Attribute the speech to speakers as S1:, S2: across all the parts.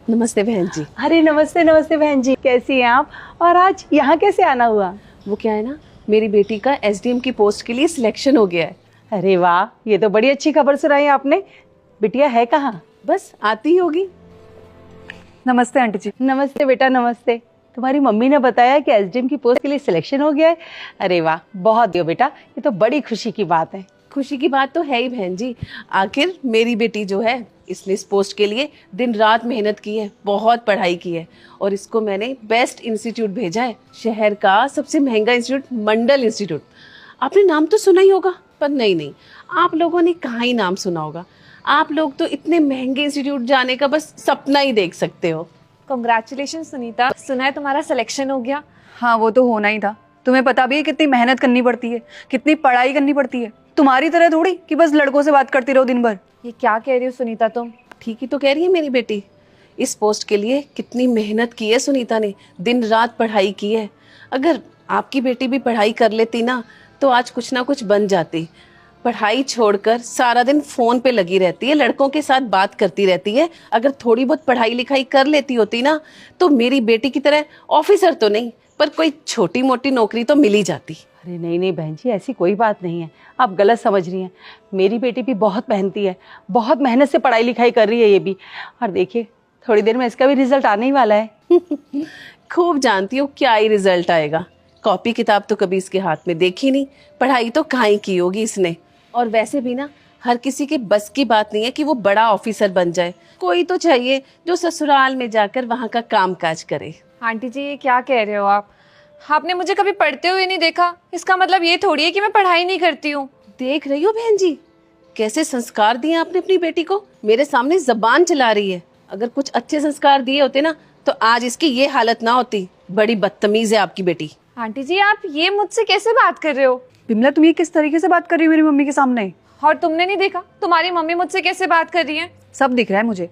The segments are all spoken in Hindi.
S1: नमस्ते बहन जी।
S2: अरे नमस्ते नमस्ते बहन जी, कैसी हैं आप? और आज यहाँ कैसे आना हुआ?
S1: वो क्या है ना, मेरी बेटी का एसडीएम की पोस्ट के लिए सिलेक्शन हो गया है।
S2: अरे वाह, ये तो बड़ी अच्छी खबर सुनाई आपने। बिटिया है कहाँ?
S1: बस आती ही होगी।
S3: नमस्ते आंटी जी।
S2: नमस्ते बेटा, नमस्ते। तुम्हारी मम्मी ने बताया कि एसडीएम की पोस्ट के लिए सिलेक्शन हो गया है। अरे वाह, बहुत दियो बेटा, ये तो बड़ी खुशी की बात है।
S1: खुशी की बात तो है ही बहन जी। आखिर मेरी बेटी जो है, इसने इस पोस्ट के लिए दिन रात मेहनत की है, बहुत पढ़ाई की है और इसको मैंने बेस्ट इंस्टीट्यूट भेजा है, शहर का सबसे महंगा इंस्टीट्यूट, मंडल इंस्टीट्यूट। आपने नाम तो सुना ही होगा, पर नहीं, आप लोगों ने कहाँ ही नाम सुना होगा। आप लोग तो इतने महंगे इंस्टीट्यूट जाने का बस सपना ही देख सकते हो।
S4: कांग्रेचुलेशन सुनीता, सुना है तुम्हारा सिलेक्शन हो गया।
S3: हाँ, वो तो होना ही था। तुम्हें पता भी है कितनी मेहनत करनी पड़ती है, कितनी पढ़ाई करनी पड़ती है। तुम्हारी तरह थोड़ी कि बस लड़कों से बात करती रहो दिन भर।
S4: ये क्या कह रही हो सुनीता तुम?
S1: ठीक ही तो कह रही है मेरी बेटी। इस पोस्ट के लिए कितनी मेहनत की है सुनीता ने, दिन रात पढ़ाई की है। अगर आपकी बेटी भी पढ़ाई कर लेती ना, तो आज कुछ ना कुछ बन जाती। पढ़ाई छोड़कर सारा दिन फोन पे लगी रहती है, लड़कों के साथ बात करती रहती है। अगर थोड़ी बहुत पढ़ाई लिखाई कर लेती होती ना, तो मेरी बेटी की तरह ऑफिसर तो नहीं, पर कोई छोटी मोटी नौकरी तो मिल ही जाती।
S2: अरे नहीं बहन जी, ऐसी कोई बात नहीं है, आप गलत समझ रही हैं। मेरी बेटी भी बहुत मेहनती है, बहुत मेहनत से पढ़ाई लिखाई कर रही है ये भी। और देखिए, थोड़ी देर में इसका भी रिजल्ट आने ही वाला है।
S1: खूब जानती हूँ क्या ही रिजल्ट आएगा। कॉपी किताब तो कभी इसके हाथ में देखी नहीं, पढ़ाई तो कहाँ ही की होगी इसने। और वैसे भी ना, हर किसी के बस की बात नहीं है कि वो बड़ा ऑफिसर बन जाए। कोई तो चाहिए जो ससुराल में जाकर वहाँ का काम काज करे।
S4: आंटी जी, ये क्या कह रहे हो आप? आपने मुझे कभी पढ़ते हुए नहीं देखा, इसका मतलब ये थोड़ी है कि मैं पढ़ाई नहीं करती हूँ।
S1: देख रही हो बहन जी, कैसे संस्कार दिए आपने अपनी बेटी को। मेरे सामने जबान चला रही है। अगर कुछ अच्छे संस्कार दिए होते ना, तो आज इसकी ये हालत ना होती। बड़ी बदतमीज है आपकी बेटी।
S4: आंटी जी, आप ये मुझसे कैसे बात कर रहे हो?
S3: बिमला, तुम ये किस तरीके से बात कर रही हो मेरी मम्मी के सामने?
S4: और तुमने नहीं देखा तुम्हारी मम्मी मुझसे कैसे बात कर रही है?
S3: सब दिख रहा है मुझे।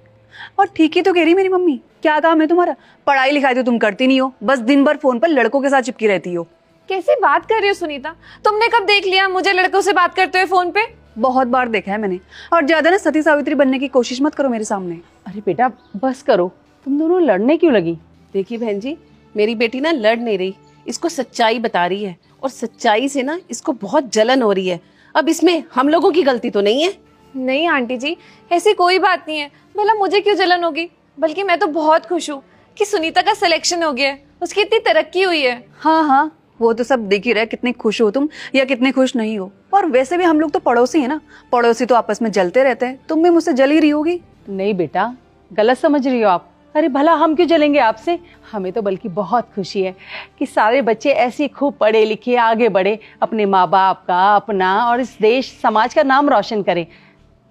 S3: और ठीक ही तो कह रही मेरी मम्मी। क्या काम है तुम्हारा? पढ़ाई लिखाई तो तुम करती नहीं हो, बस दिन भर फोन पर लड़कों के साथ चिपकी रहती हो।
S4: कैसे बात कर रही हो सुनीता? तुमने कब देख लिया मुझे लड़कों से बात करते हुए फोन पे?
S3: बहुत बार देखा है मैंने। और ज्यादा ना सती सावित्री बनने की कोशिश मत करो मेरे सामने।
S2: अरे बेटा बस करो, तुम दोनों लड़ने क्यों लगी?
S1: देखिए बहन जी, मेरी बेटी ना लड़ नहीं रही, इसको सच्चाई बता रही है। और सच्चाई से ना इसको बहुत जलन हो रही है। अब इसमें हम लोगों की गलती तो नहीं है।
S4: नहीं आंटी जी, ऐसी कोई बात नहीं है। भला मुझे क्यों जलन होगी? बल्कि मैं तो बहुत खुश हूँ कि सुनीता का सिलेक्शन हो गया है, उसकी इतनी तरक्की हुई है।
S3: हाँ, वो तो सब देख ही रहे कितने खुश हो तुम या कितने खुश नहीं हो। और वैसे भी हम लोग तो पड़ोसी है ना, पड़ोसी तो आपस में जलते रहते हैं। तुम भी मुझसे जल ही रही होगी।
S2: नहीं बेटा, गलत समझ रही हो आप। अरे भला हम क्यों जलेंगे आपसे? हमें तो बल्कि बहुत खुशी है कि सारे बच्चे ऐसे खूब पढ़े लिखे आगे बढ़े, अपने माँ बाप का, अपना और इस देश समाज का नाम रोशन करें।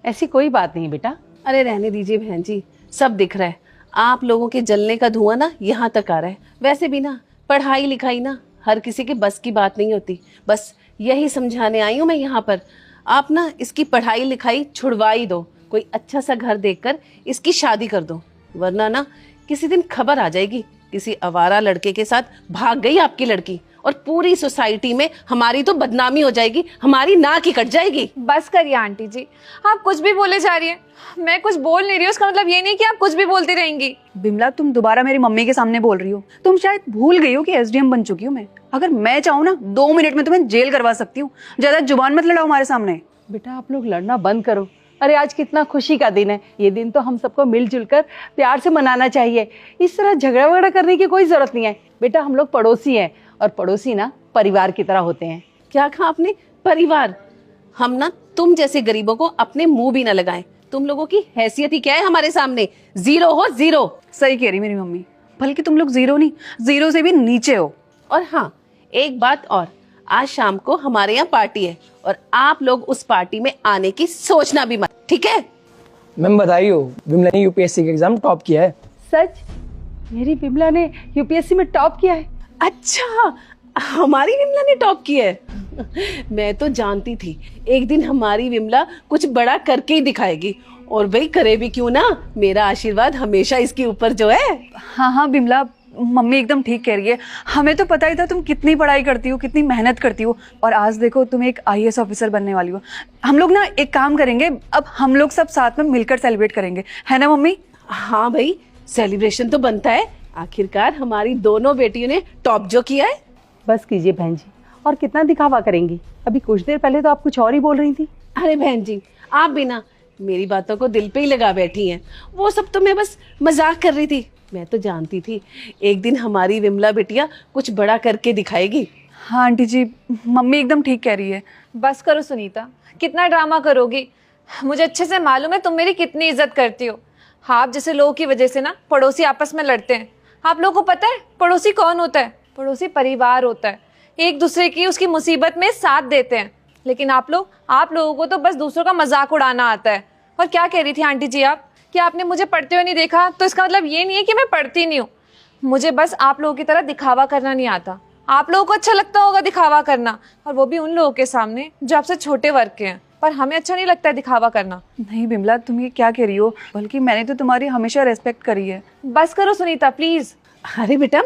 S2: ऐसी कोई बात नहीं बेटा।
S1: अरे रहने दीजिए बहन जी, सब दिख रहा है। आप लोगों के जलने का धुआं ना यहाँ तक आ रहा है। वैसे भी ना, पढ़ाई लिखाई ना हर किसी के बस की बात नहीं होती। बस यही समझाने आई हूँ मैं यहाँ पर। आप ना इसकी पढ़ाई लिखाई छुड़वा ही दो, कोई अच्छा सा घर देखकर इसकी शादी कर दो। वरना ना किसी दिन खबर आ जाएगी, किसी आवारा लड़के के साथ भाग गई आपकी लड़की, और पूरी सोसाइटी में हमारी तो बदनामी हो जाएगी, हमारी नाक ही कट जाएगी।
S4: बस करिए आंटी जी, आप कुछ भी बोले जा रही हैं। मैं कुछ बोल नहीं रही हूँ, उसका मतलब ये नहीं कि आप कुछ भी बोलती रहेंगी।
S3: बिमला, तुम दोबारा मेरी मम्मी के सामने बोल रही हो। तुम शायद भूल गई हो कि एसडीएम बन चुकी हूँ मैं। अगर मैं चाहूँ ना, 2 मिनट में तुम्हें जेल करवा सकती हूँ। ज्यादा जुबान मत लड़ाओ हमारे सामने।
S2: बेटा आप लोग लड़ना बंद करो। अरे आज कितना खुशी का दिन है। ये दिन तो हम सबको मिलजुल कर प्यार से मनाना चाहिए। इस तरह झगड़ा वगड़ा करने की कोई जरूरत नहीं है। बेटा हम लोग पड़ोसी हैं, और पड़ोसी ना परिवार की तरह होते हैं।
S1: क्या कहा आपने? परिवार? हम ना तुम जैसे गरीबों को अपने मुंह भी ना लगाएं। तुम लोगों की हैसियत ही क्या है हमारे सामने? जीरो हो, जीरो।
S3: सही कह रही मेरी मम्मी, बल्कि तुम लोग जीरो नहीं, जीरो से भी नीचे हो।
S1: और हाँ, एक बात और, आज शाम को हमारे यहाँ पार्टी है, और आप लोग उस पार्टी में आने की सोचना भी मत, ठीक है?
S5: मैम बधाई हो, विमला ने यूपीएससी का एग्जाम टॉप किया है।
S2: सच? मेरी विमला ने यूपीएससी में टॉप किया है?
S1: अच्छा, हमारी विमला ने टॉप किया है। मैं तो जानती थी एक दिन हमारी विमला कुछ बड़ा करके ही दिखाएगी। और भाई करे भी क्यों ना, मेरा आशीर्वाद हमेशा इसके ऊपर जो है।
S3: हाँ बिमला, मम्मी एकदम ठीक कह रही है। हमें तो पता ही था तुम कितनी पढ़ाई करती हो, कितनी मेहनत करती हो, और आज देखो तुम एक आईएएस ऑफिसर बनने वाली हो। हम लोग ना एक काम करेंगे, अब हम लोग सब साथ में मिलकर सेलिब्रेट करेंगे, है ना मम्मी?
S1: हाँ भाई, सेलिब्रेशन तो बनता है, आखिरकार हमारी दोनों बेटियों ने टॉप जो किया है।
S2: बस कीजिए बहन जी, और कितना दिखावा करेंगी? अभी कुछ देर पहले तो आप कुछ और ही बोल रही थी।
S1: अरे बहन जी, आप भी ना मेरी बातों को दिल पे ही लगा बैठी हैं। वो सब तो मैं बस मजाक कर रही थी। मैं तो जानती थी एक दिन हमारी विमला बिटिया कुछ बड़ा करके दिखाएगी।
S3: हाँ आंटी जी, मम्मी एकदम ठीक कह रही है।
S4: बस करो सुनीता, कितना ड्रामा करोगी? मुझे अच्छे से मालूम है तुम मेरी कितनी इज्जत करती हो। हाँ, आप जैसे लोगों की वजह से ना पड़ोसी आपस में लड़ते हैं। आप लोगों को पता है पड़ोसी कौन होता है? पड़ोसी परिवार होता है, एक दूसरे की उसकी मुसीबत में साथ देते हैं। लेकिन आप लोगों को तो बस दूसरों का मजाक उड़ाना आता है। और क्या कह रही थी आंटी जी आप, कि आपने मुझे पढ़ते हुए नहीं देखा? तो इसका मतलब ये नहीं है कि मैं पढ़ती नहीं हूँ। मुझे बस आप लोगों की तरह दिखावा करना नहीं आता। आप लोगों को अच्छा लगता होगा दिखावा करना, और वो भी उन लोगों के सामने जो आपसे छोटे वर्ग के हैं। पर हमें अच्छा नहीं लगता है दिखावा करना।
S3: नहीं बिमला, तुम ये क्या कह रही हो? बल्कि मैंने तो तुम्हारी हमेशा रेस्पेक्ट करी है।
S4: बस करो सुनीता प्लीज।
S1: अरे बेटा,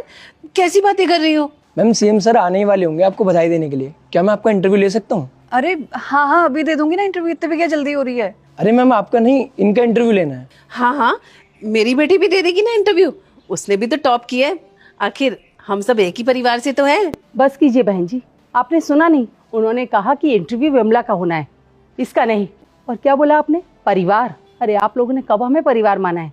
S1: कैसी बातें कर रही हो?
S5: मैम सीएम सर आने ही वाले होंगे आपको बधाई देने के लिए। क्या मैं आपका इंटरव्यू ले सकता हूँ?
S3: अरे हाँ हाँ, अभी दे दूंगी ना इंटरव्यू, इतने भी क्या जल्दी हो रही है?
S5: अरे मैम आपका नहीं, इनका इंटरव्यू लेना है।
S1: हाँ हाँ, मेरी बेटी भी दे देगी ना इंटरव्यू। उसने भी तो टॉप किया है। आखिर हम सब एक ही परिवार से तो हैं।
S2: बस कीजिए बहन जी, आपने सुना नहीं? उन्होंने कहा कि इंटरव्यू विमला का होना है, इसका नहीं। और क्या बोला आपने? परिवार? अरे आप लोगों ने कब हमें परिवार माना है?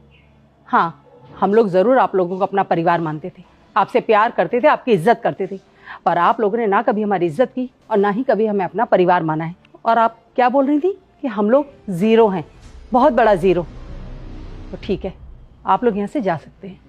S2: हाँ, हम लोग ज़रूर आप लोगों को अपना परिवार मानते थे, आपसे प्यार करते थे, आपकी इज्जत करते थे। पर आप लोगों ने ना कभी हमारी इज्जत की और ना ही कभी हमें अपना परिवार माना है। और आप क्या बोल रही थी कि हम लोग ज़ीरो हैं, बहुत बड़ा ज़ीरो। तो ठीक है, आप लोग यहाँ से जा सकते हैं।